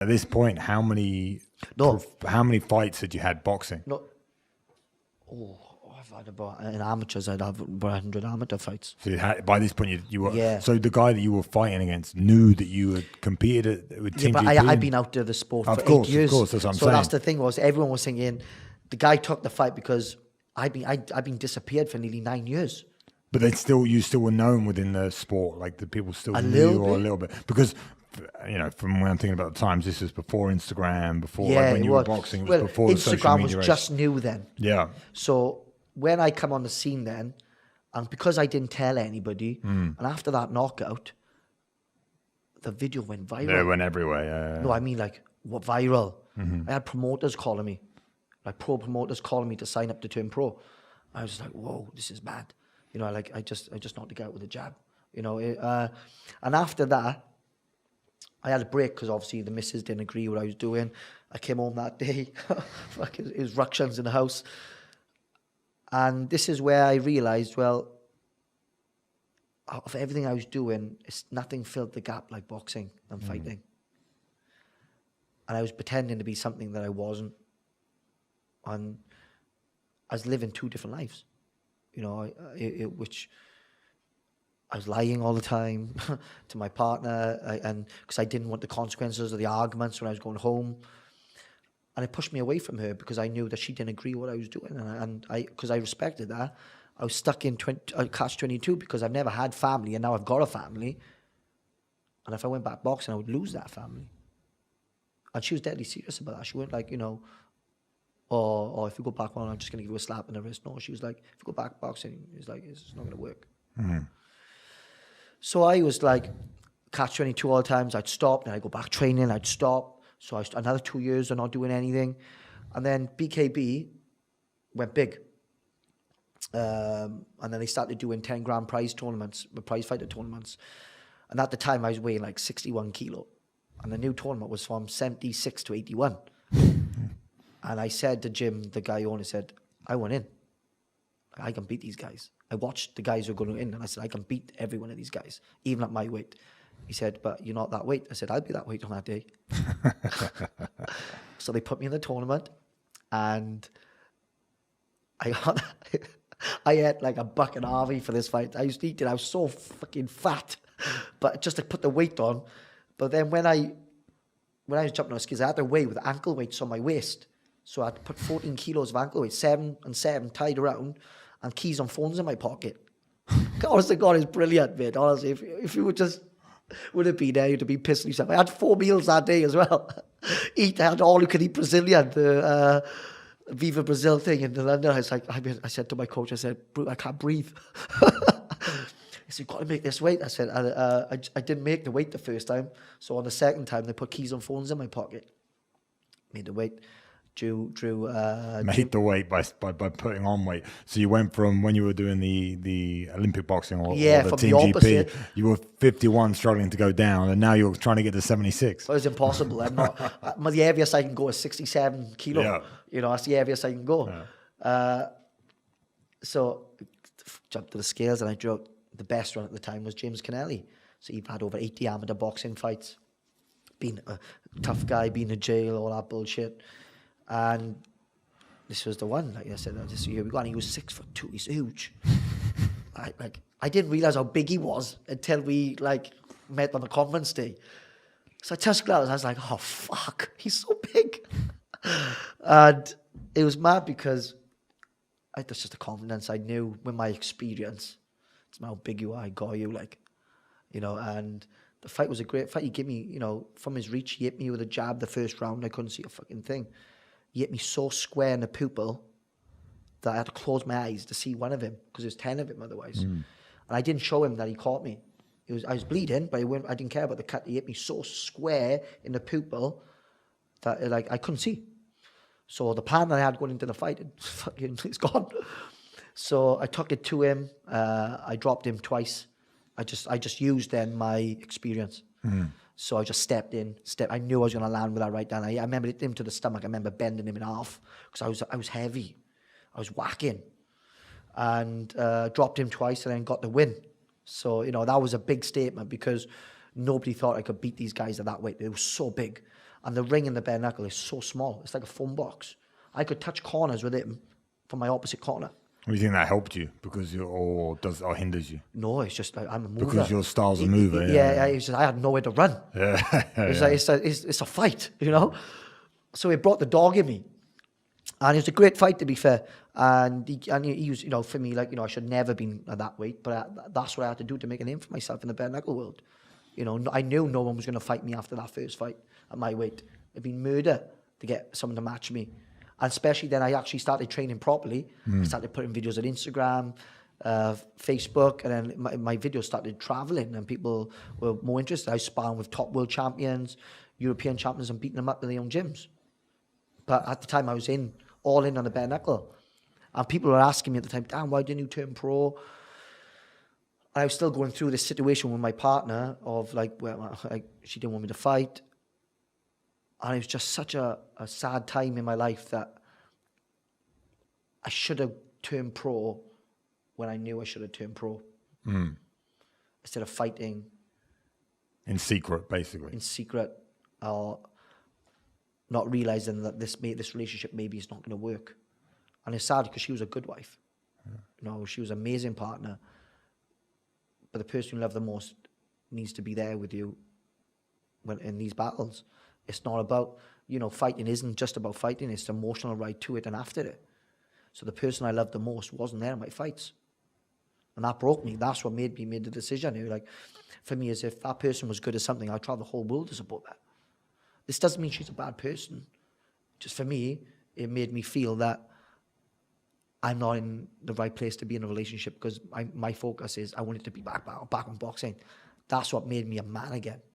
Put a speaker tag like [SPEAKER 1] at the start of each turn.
[SPEAKER 1] At this point, how many fights had you had boxing?
[SPEAKER 2] No. Oh, I've had about, in amateurs, I'd have about 100 amateur fights.
[SPEAKER 1] So by this point, you were.
[SPEAKER 2] Yeah.
[SPEAKER 1] So the guy that you were fighting against knew that you had competed with Team
[SPEAKER 2] but
[SPEAKER 1] GP?
[SPEAKER 2] I'd been out of the sport for 8 years.
[SPEAKER 1] Of course, that's what I'm
[SPEAKER 2] so
[SPEAKER 1] saying.
[SPEAKER 2] That's the thing was, everyone was thinking, the guy took the fight because I'd been disappeared for nearly 9 years.
[SPEAKER 1] But you still were known within the sport, like the people still knew you a little bit. Because, from when I'm thinking about the times, this was before Instagram, before when you were boxing, it was before the social
[SPEAKER 2] Instagram
[SPEAKER 1] media
[SPEAKER 2] was
[SPEAKER 1] race.
[SPEAKER 2] just new then.
[SPEAKER 1] Yeah.
[SPEAKER 2] So when I come on the scene then, and because I didn't tell anybody, and after that knockout, the video went viral.
[SPEAKER 1] Yeah, it went everywhere, yeah.
[SPEAKER 2] No, I mean what viral? I had promoters calling me, like pro promoters calling me to sign up to turn pro. I was like, whoa, this is mad. I just knocked the guy out with a jab. And after that, I had a break because obviously the missus didn't agree with what I was doing. I came home that day, it was ructions in the house. And this is where I realised, well, of everything I was doing, nothing filled the gap like boxing and fighting. And I was pretending to be something that I wasn't. And I was living 2 different lives. Which I was lying all the time to my partner, and because I didn't want the consequences of the arguments when I was going home, and it pushed me away from her because I knew that she didn't agree with what I was doing, and because I respected that, I was stuck in catch-22 because I've never had family, and now I've got a family, and if I went back boxing, I would lose that family. And she was deadly serious about that. She went like, or if you go back, well, I'm just going to give you a slap in the wrist. No, she was like, if you go back boxing, it's not going to work. So I was like, catch-22 all the times. I'd stop, then I'd go back training, I'd stop. So another 2 years of not doing anything. And then BKB went big. And then they started doing 10 grand prize fighter tournaments. And at the time, I was weighing like 61 kilo. And the new tournament was from 76 to 81. And I said to Jim, the guy who owned it, said, I want in. I can beat these guys. I watched the guys who are going in, and I said, I can beat every one of these guys, even at my weight. He said, but you're not that weight. I said, I'll be that weight on that day. So they put me in the tournament, and I ate like a buck and a half for this fight. I used to eat it. I was so fucking fat, but just to put the weight on. But then when I was jumping on skis, I had to weigh with ankle weights on my waist. So I had to put 14 kilos of ankle weight, 7 and 7 tied around, and keys on phones in my pocket. Honestly, God, it's brilliant, mate. Honestly, if you would have been there, you'd have been pissing yourself. I had 4 meals that day as well. I had all-you-can-eat Brazilian, the Viva Brazil thing in London. I said to my coach, I said, I can't breathe. He said, you've got to make this weight. I said, I didn't make the weight the first time. So on the second time, they put keys on phones in my pocket. Made the weight.
[SPEAKER 1] Made the weight by putting on weight. So you went from when you were doing the Olympic boxing or the Team GP, you were 51 struggling to go down, and now you're trying to get to 76.
[SPEAKER 2] Well, it's impossible. I'm not. The heaviest I can go is 67 kilo.
[SPEAKER 1] Yeah.
[SPEAKER 2] That's the heaviest I can go. Yeah. So jumped to the scales, and I drew the best one at the time was James Kennelly. So he'd had over 80 amateur boxing fights, been a tough guy, been in jail, all that bullshit. And this was the one, like I said, here we go. And he was 6'2", he's huge. I didn't realize how big he was until we met on the conference day. So I touched gloves, I was like, oh fuck, he's so big. And it was mad because that's just the confidence I knew with my experience. It's how big you are, I got you, and the fight was a great fight. He gave me, from his reach, he hit me with a jab the first round. I couldn't see a fucking thing. He hit me so square in the pupil that I had to close my eyes to see one of him because there's 10 of him otherwise. And I didn't show him that he caught me. I was bleeding, but I didn't care about the cut. He hit me so square in the pupil that I couldn't see. So the plan that I had going into the fight, it's gone. So I took it to him. I dropped him twice. I just used then my experience. So I just stepped in. I knew I was going to land with that right down. I remember hitting him to the stomach. I remember bending him in half because I was heavy. I was whacking. And dropped him twice and then got the win. So, that was a big statement because nobody thought I could beat these guys at that weight. They were so big. And the ring in the bare knuckle is so small. It's like a phone box. I could touch corners with him from my opposite corner.
[SPEAKER 1] Do you think that helped you because or hinders you?
[SPEAKER 2] No, it's just like I'm a mover.
[SPEAKER 1] Because your style's a mover.
[SPEAKER 2] I had nowhere to run. It's a fight, you know. So he brought the dog in me, and it was a great fight, to be fair. And he was, you know, for me, like, you know, I should never been at that weight, but that's what I had to do to make a name for myself in the bare knuckle world. You know, I knew no one was going to fight me after that first fight at my weight. It'd been murder to get someone to match me. And especially then I actually started training properly. I started putting videos on Instagram, Facebook, and then my videos started traveling and people were more interested. I was sparring with top world champions, European champions, and beating them up in their own gyms. But at the time I was all in on the bare knuckle. And people were asking me at the time, Dan, why didn't you turn pro? And I was still going through this situation with my partner of like, she didn't want me to fight. And it was just such a sad time in my life that I should have turned pro when I knew I should have turned pro. Instead of fighting.
[SPEAKER 1] In secret, basically. In
[SPEAKER 2] secret. Or not realizing that this relationship maybe is not going to work. And it's sad because she was a good wife. Yeah. You know, she was an amazing partner. But the person you love the most needs to be there with you in these battles. It's not about, you know, fighting isn't just about fighting. It's the emotional ride to it and after it. So the person I loved the most wasn't there in my fights. And that broke me. That's what made me make the decision. It was like, for me, as if that person was good at something, I'd travel the whole world to support that. This doesn't mean she's a bad person. Just for me, it made me feel that I'm not in the right place to be in a relationship because my focus is I wanted to be back on boxing. That's what made me a man again.